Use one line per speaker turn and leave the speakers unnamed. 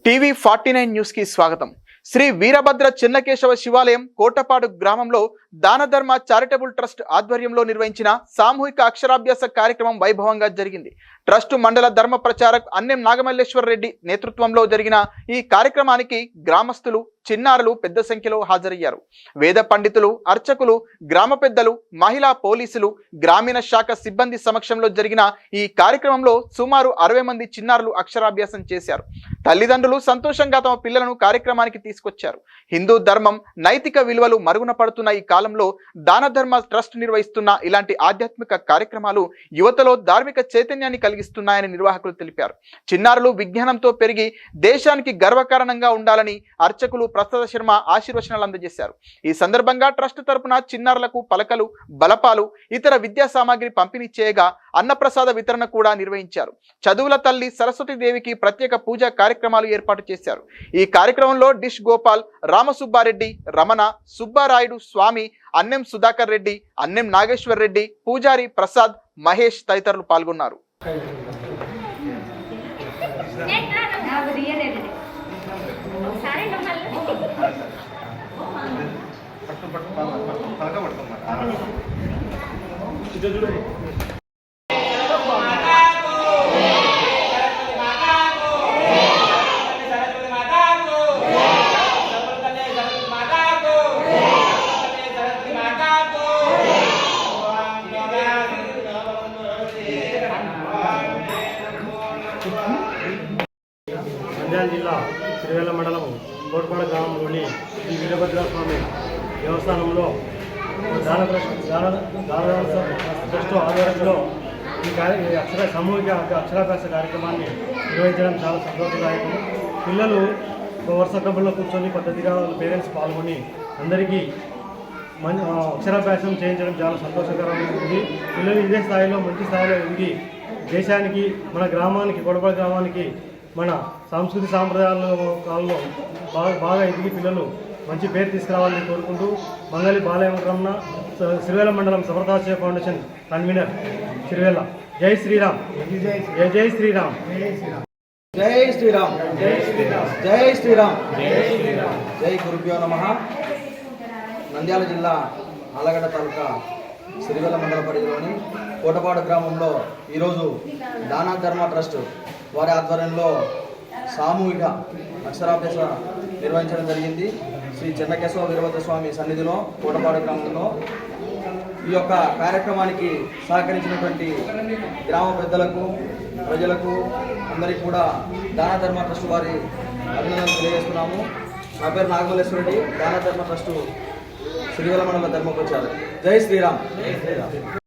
టీవీ49 news కి స్వాగతం. శ్రీ వీరభద్ర చెన్నకేశవ శివాలయం కోటపాడు గ్రామంలో దానధర్మ చారిటబుల్ ట్రస్ట్ ఆధ్వర్యంలో నిర్వహించిన సామూహిక అక్షరాభ్యాస కార్యక్రమం వైభవంగా జరిగింది. ట్రస్ట్ మండల ధర్మ ప్రచారక్ అన్నెం నాగమల్లేశ్వర రెడ్డి నేతృత్వంలో జరిగిన ఈ కార్యక్రమానికి గ్రామస్తులు, చిన్నారులు పెద్ద సంఖ్యలో హాజరయ్యారు. వేద పండితులు, అర్చకులు, గ్రామ పెద్దలు, మహిళా పోలీసులు, గ్రామీణ శాఖ సిబ్బంది సమక్షంలో జరిగిన ఈ కార్యక్రమంలో సుమారు 60 మంది చిన్నారులు అక్షరాభ్యాసం చేశారు. తల్లిదండ్రులు సంతోషంగా తమ పిల్లలను కార్యక్రమానికి తీసుకొచ్చారు. హిందూ ధర్మం, నైతిక విలువలు మరుగున పడుతున్న ఈ కాలంలో దాన ధర్మ ట్రస్ట్ నిర్వహిస్తున్న ఇలాంటి ఆధ్యాత్మిక కార్యక్రమాలు యువతలో ధార్మిక చైతన్యాన్ని కలిగిస్తున్నాయని నిర్వాహకులు తెలిపారు. చిన్నారులు విజ్ఞానంతో పెరిగి దేశానికి గర్వకారణంగా ఉండాలని అర్చకులు ప్రసాద శర్మ ఆశీర్వచనాలు అందజేశారు. ఈ సందర్భంగా ట్రస్ట్ తరపున చిన్నారులకు పలకలు, బలపాలు, ఇతర విద్యా సామాగ్రి పంపిణీ చేయగా అన్నప్రసాద వితరణ కూడా నిర్వహించారు. చదువుల తల్లి సరస్వతీదేవికి ప్రత్యేక పూజా కార్యక్రమాలు ఏర్పాటు చేశారు. ఈ కార్యక్రమంలో డిష్ గోపాల్, రామసుబ్బారెడ్డి, రమణ, సుబ్బారాయుడు, స్వామి, అన్నెం సుధాకర్ రెడ్డి, అన్నెం నాగేశ్వర్ రెడ్డి, పూజారి ప్రసాద్, మహేష్ తదితరులు పాల్గొన్నారు.
నంద్యాల జిల్లా సిరివెల్ల మండలం కోటపాడు గ్రామంలోని శ్రీ వీరభద్ర స్వామి దేవస్థానంలో దాన ట్రస్ట్ ఆధ్వర్యంలో ఈ సామూహిక అక్షరాభ్యాస కార్యక్రమాన్ని నిర్వహించడం చాలా సంతోషదాయకం. పిల్లలు వరుస క్రమంలో కూర్చొని పద్ధతిగా వాళ్ళ పేరెంట్స్ పాల్గొని అందరికీ అక్షరాభ్యాసం చేయించడం చాలా సంతోషకరంగా ఉంది. పిల్లలు ఇదే స్థాయిలో మంచి స్థాయిలో ఎదిగి దేశానికి, మన గ్రామానికి, కోటపాడు గ్రామానికి, మన సంస్కృతి సాంప్రదాయాలలో బాగా ఎదిగి పిల్లలు మంచి పేరు తీసుకురావాలని కోరుకుంటూ మంగళి బాలయమక్రమణ సిరివెల్ల మండలం సమర్థాశ్రయ ఫౌండేషన్ కన్వీనర్ సిరివెల్ల. జై శ్రీరామ్, జై జై శ్రీరామ్,
జై శ్రీరామ్, జై శ్రీరామ్, జై శ్రీరామ్, జై గురుభ్యో నమః. నంద్యాల జిల్లా ఆలగడ్డ తాలూకా సిరివెల్ల మండల పరిధిలోని కోటపాడు గ్రామంలో ఈరోజు దాన ధర్మ ట్రస్ట్ వారి ఆధ్వర్యంలో సామూహిక అక్షరాభ్యాస నిర్వహించడం జరిగింది. శ్రీ చెన్నకేశవ వీరభద్ర స్వామి సన్నిధిలో కోటపాడు గ్రామంలో ఈ యొక్క కార్యక్రమానికి సహకరించినటువంటి గ్రామ పెద్దలకు, ప్రజలకు అందరికీ కూడా దాన ధర్మ ట్రస్ట్ వారి అభినందనలు తెలియజేస్తున్నాము. నా పేరు నాగమల్లేశ్వర రెడ్డి, దాన ధర్మ ట్రస్ట్ సిరివెల్ల మండల ధర్మప్రచారక్. జై శ్రీరామ్.